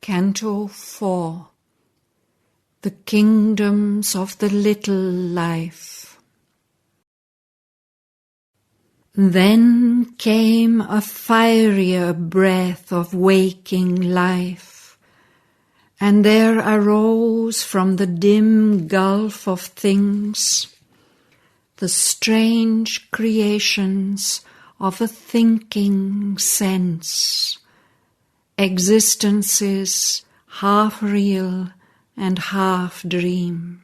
Canto 4. The Kingdoms of the Little Life. Then came a fierier breath of waking life, and there arose from the dim gulf of things the strange creations of a thinking sense, existences half real and half dream.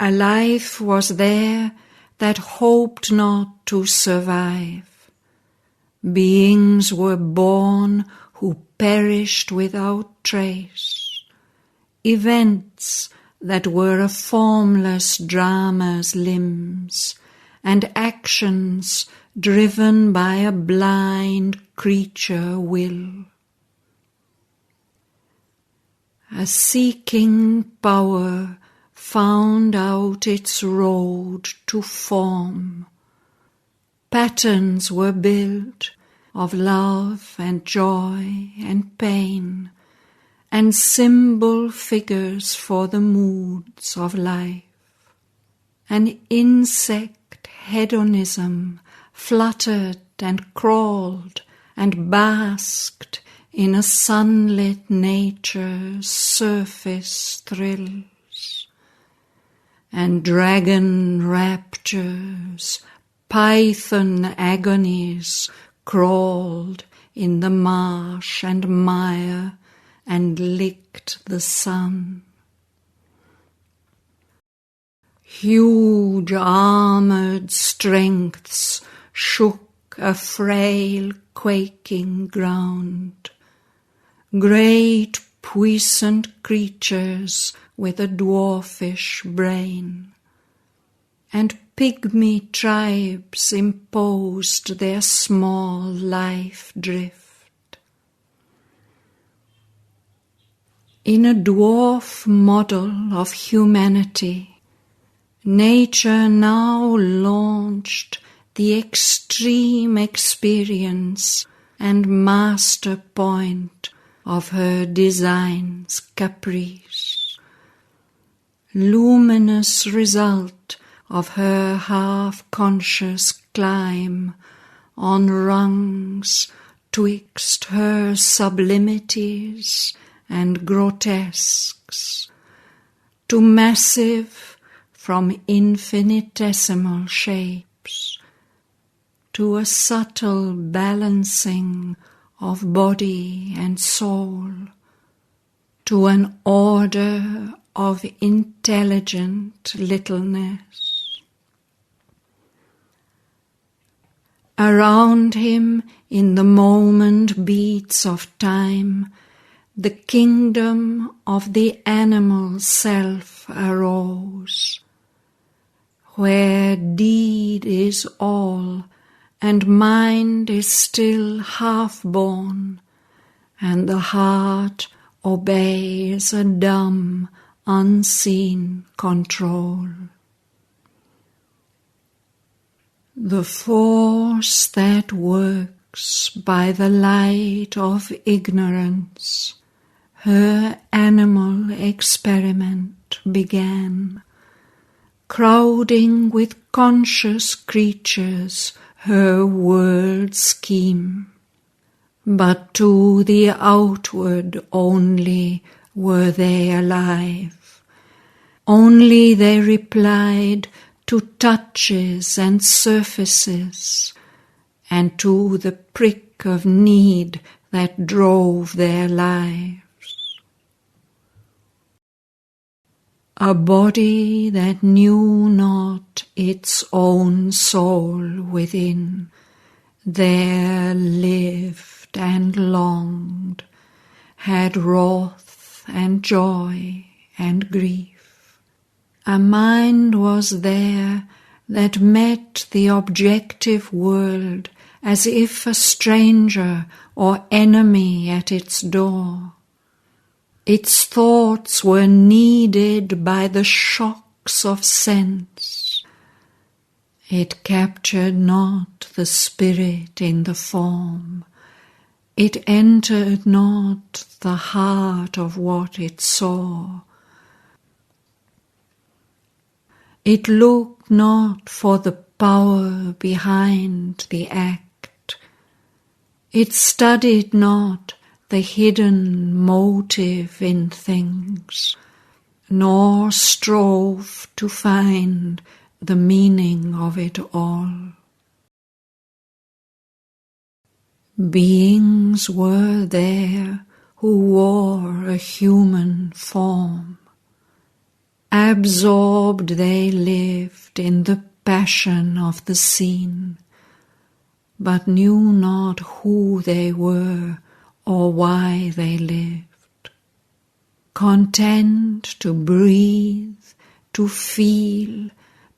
A life was there that hoped not to survive. Beings were born who perished without trace. Events that were a formless drama's limbs, and actions driven by a blind creature will. A seeking power found out its road to form. Patterns were built of love and joy and pain, and symbol figures for the moods of life. An insect hedonism fluttered and crawled and basked in a sunlit nature's surface thrills, and dragon raptures, python agonies crawled in the marsh and mire and licked the sun. Huge armoured strengths shook a frail quaking ground. Great puissant creatures with a dwarfish brain, and pigmy tribes imposed their small life drift. In a dwarf model of humanity, nature now launched the extreme experience and master point of her design's caprice. Luminous result of her half-conscious climb on rungs twixt her sublimities and grotesques, to massive from infinitesimal shapes, to a subtle balancing of body and soul, to an order of intelligent littleness. Around him in the moment beats of time, the kingdom of the animal self arose, where deed is all and mind is still half-born, and the heart obeys a dumb, unseen control. The force that works by the light of ignorance, her animal experiment began, crowding with conscious creatures her world scheme. But to the outward only were they alive. Only they replied to touches and surfaces, and to the prick of need that drove their lives. A body that knew not its own soul within, there lived and longed, had wrath and joy and grief. A mind was there that met the objective world as if a stranger or enemy at its door. Its thoughts were kneaded by the shocks of sense. It captured not the spirit in the form, It entered not the heart of what it saw. It looked not for the power behind the act. It studied not the hidden motive in things, nor strove to find the meaning of it all. Beings were there who wore a human form. Absorbed they lived in the passion of the scene, but knew not who they were or why they lived. Content to breathe, to feel,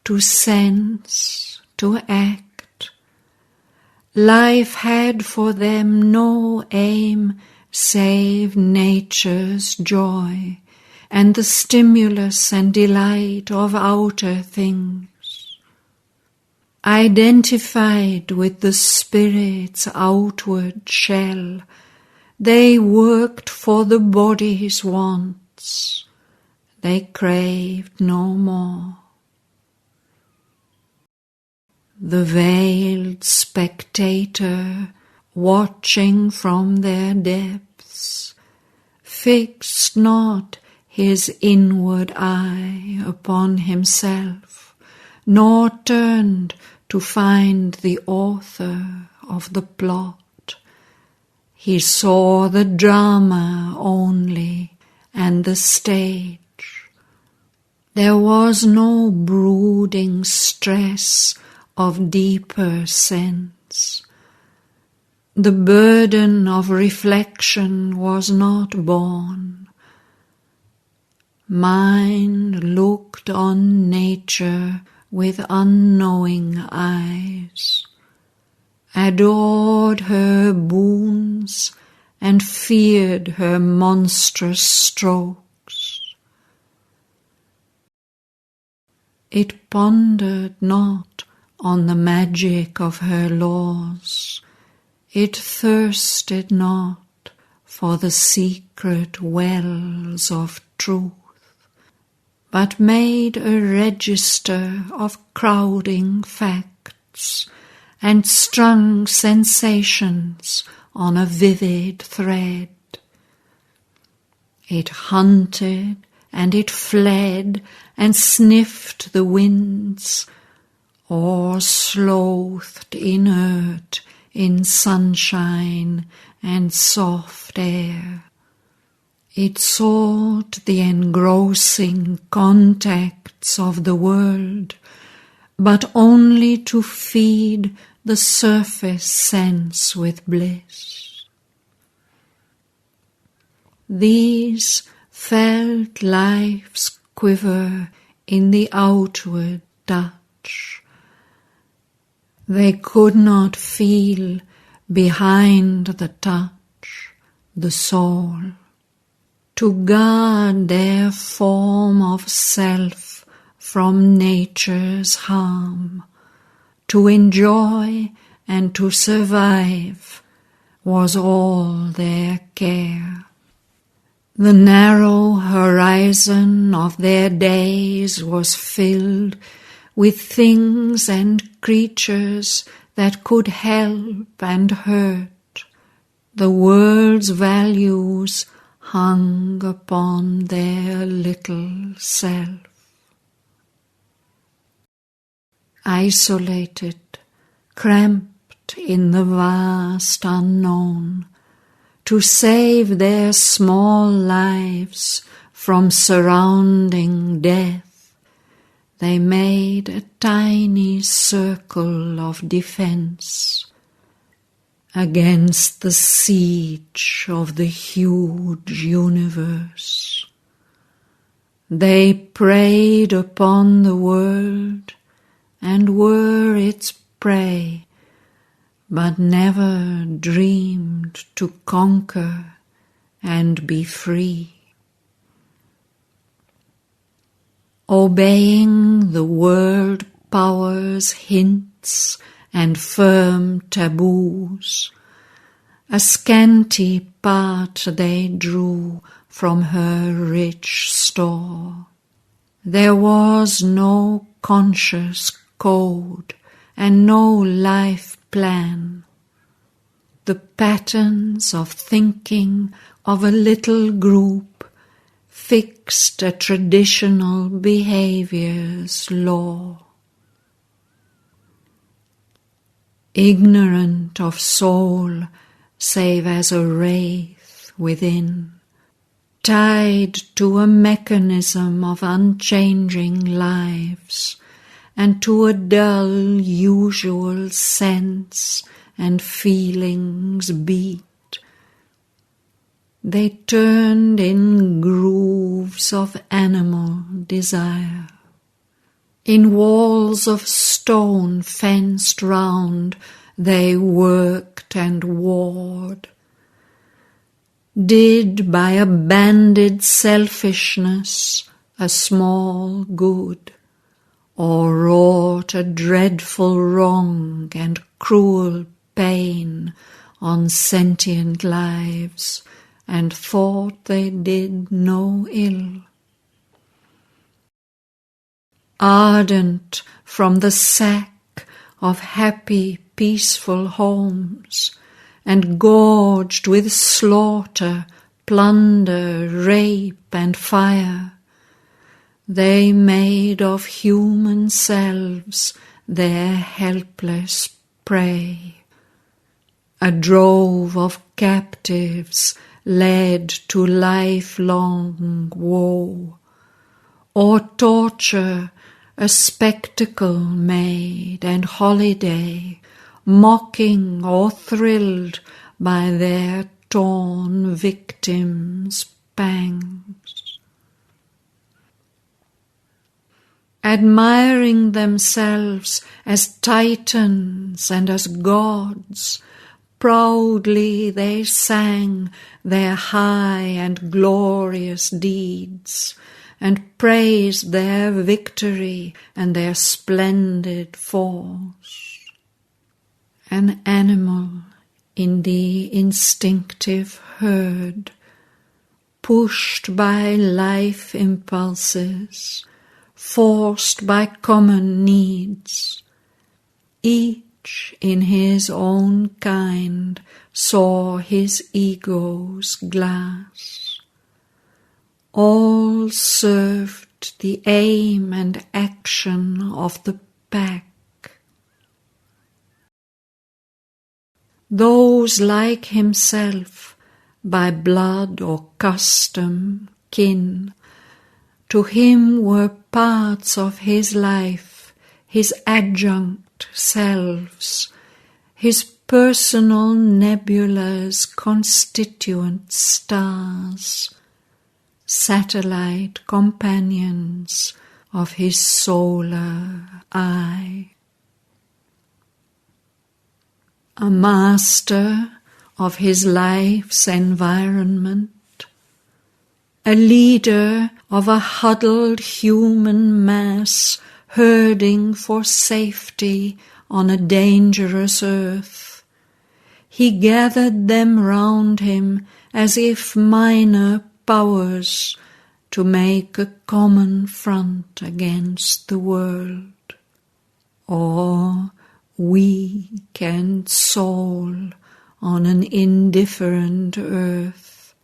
to sense, to act. Life had for them no aim save nature's joy, and the stimulus and delight of outer things. Identified with the spirit's outward shell, they worked for the body's wants. They craved no more. The veiled spectator, watching from their depths, fixed not his inward eye upon himself, nor turned to find the author of the plot. He saw the drama only and the stage. There was no brooding stress of deeper sense. The burden of reflection was not borne. Mind looked on nature with unknowing eyes, adored her boons, and feared her monstrous strokes. It pondered not on the magic of her laws. It thirsted not for the secret wells of truth, but made a register of crowding facts and strung sensations on a vivid thread. It hunted and it fled and sniffed the winds, or slothed inert in sunshine and soft air. It sought the engrossing contacts of the world, but only to feed the surface sense with bliss. These felt life's quiver in the outward touch. They could not feel behind the touch the soul. To guard their form of self from nature's harm, to enjoy and to survive was all their care. The narrow horizon of their days was filled with things and creatures that could help and hurt. The world's values hung upon their little self. Isolated, cramped in the vast unknown, to save their small lives from surrounding death, they made a tiny circle of defense against the siege of the huge universe. They preyed upon the world and were its prey, but never dreamed to conquer and be free. Obeying the world power's hints and firm taboos, a scanty part they drew from her rich store. There was no conscious code and no life plan. The patterns of thinking of a little group fixed a traditional behavior's law. Ignorant of soul, save as a wraith within, tied to a mechanism of unchanging lives, and to a dull usual sense and feelings beat, they turned in grooves of animal desire. In walls of stone fenced round they worked and warred, did by a banded selfishness a small good, or wrought a dreadful wrong and cruel pain on sentient lives, and thought they did no ill. Ardent from the sack of happy, peaceful homes, and gorged with slaughter, plunder, rape, and fire, they made of human selves their helpless prey. A drove of captives led to lifelong woe, or torture a spectacle made and holiday, mocking or thrilled by their torn victims' pangs. Admiring themselves as titans and as gods, proudly they sang their high and glorious deeds, and praised their victory and their splendid force. An animal in the instinctive herd, pushed by life impulses, forced by common needs, each in his own kind saw his ego's glass. All served the aim and action of the pack. Those like himself, by blood or custom, kin, to him were parts of his life, his adjunct selves, his personal nebulas, constituent stars, satellite companions of his solar eye. A master of his life's environment, a leader of a huddled human mass herding for safety on a dangerous earth, he gathered them round him as if minor powers to make a common front against the world, or weak and soul on an indifferent earth,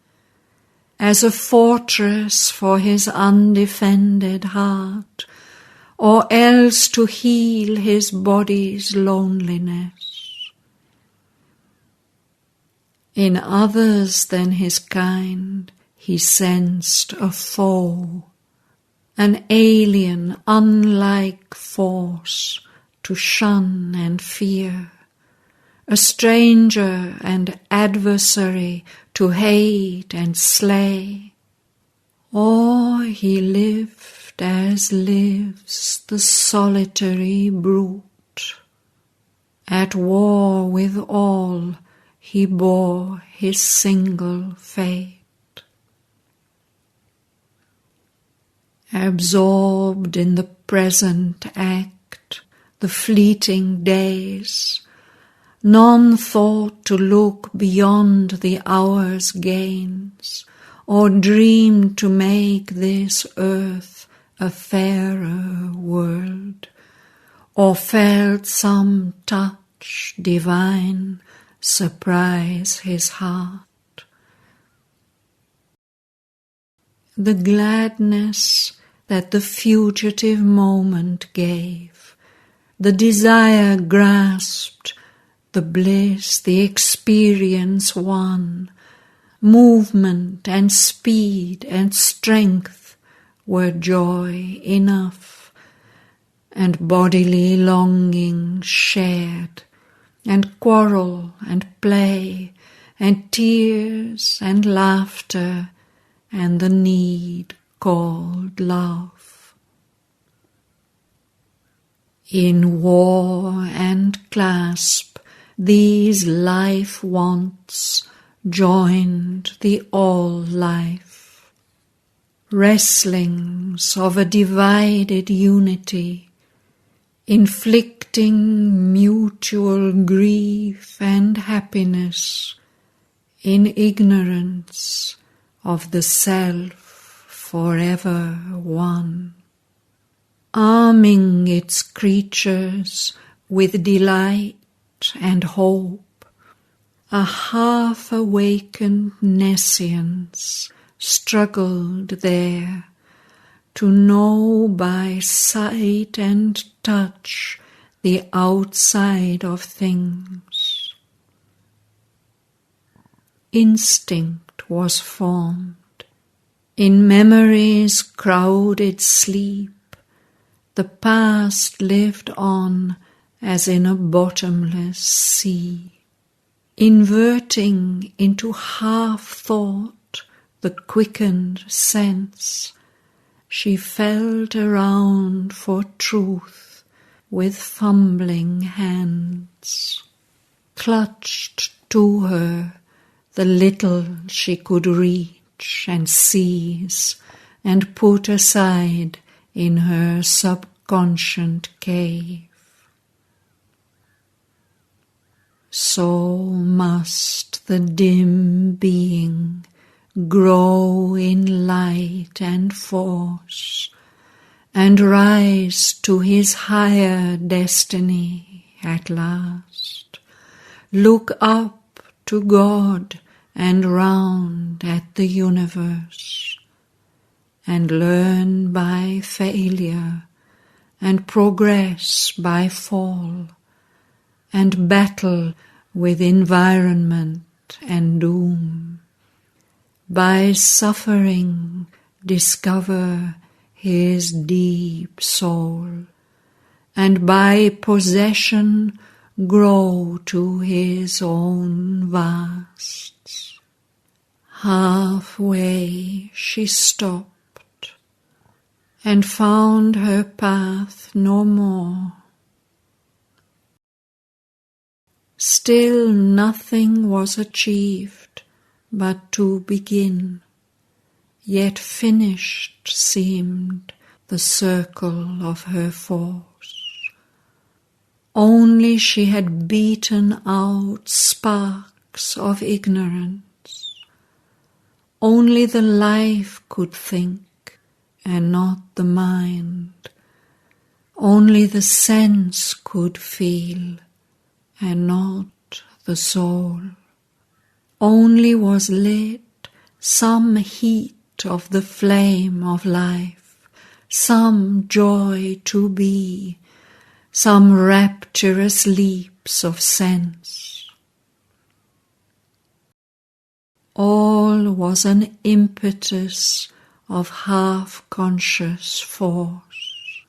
as a fortress for his undefended heart, or else to heal his body's loneliness. In others than his kind, he sensed a foe, an alien, unlike force to shun and fear, a stranger and adversary to hate and slay. Or he lived as lives the solitary brute. At war with all, he bore his single fate. Absorbed in the present act, the fleeting days, None thought to look beyond the hour's gains, or dreamed to make this earth a fairer world, or felt some touch divine surprise his heart. The gladness that the fugitive moment gave, the desire grasped, the bliss the experience won, movement and speed and strength were joy enough, and bodily longing shared, and quarrel and play, and tears and laughter, and the need called love. In war and clasp these life wants joined the all-life, wrestlings of a divided unity, inflicting mutual grief and happiness in ignorance of the self forever one, arming its creatures with delight and hope. A half-awakened nescience struggled there to know by sight and touch the outside of things. Instinct was formed. In memory's crowded sleep, the past lived on as in a bottomless sea, inverting into half-thought the quickened sense. She felt around for truth with fumbling hands, clutched to her the little she could reach and seize, and put aside in her subconscient cave. So must the dim being grow in light and force, and rise to his higher destiny at last. Look up to God and round at the universe, and learn by failure, and progress by fall, and battle with environment and doom. By suffering discover his deep soul, and by possession grow to his own vasts. Halfway she stopped, and found her path no more. Still nothing was achieved but to begin, yet finished seemed the circle of her force. Only she had beaten out sparks of ignorance. Only the life could think, and not the mind. Only the sense could feel, and not the soul. Only was lit some heat of the flame of life, some joy to be, some rapturous leaps of sense. All was an impetus of half-conscious force,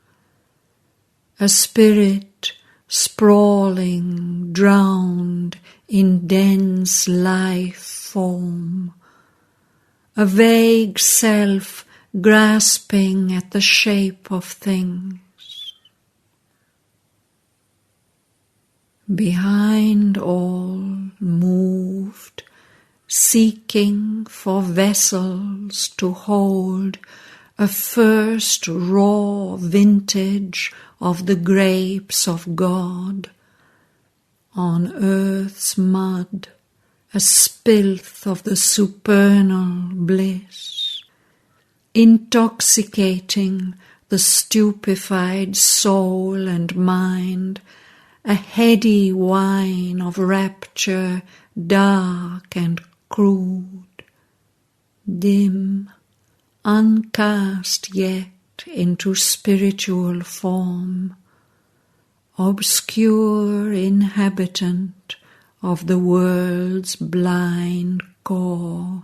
a spirit sprawling, drowned in dense life foam, a vague self grasping at the shape of things. Behind all moved, seeking for vessels to hold a first raw vintage of the grapes of God, on earth's mud, a spilth of the supernal bliss, intoxicating the stupefied soul and mind, a heady wine of rapture dark and crude, dim, uncast yet into spiritual form, obscure inhabitant of the world's blind core,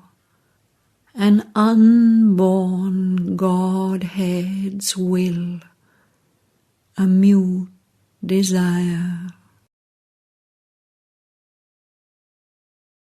an unborn Godhead's will, a mute desire.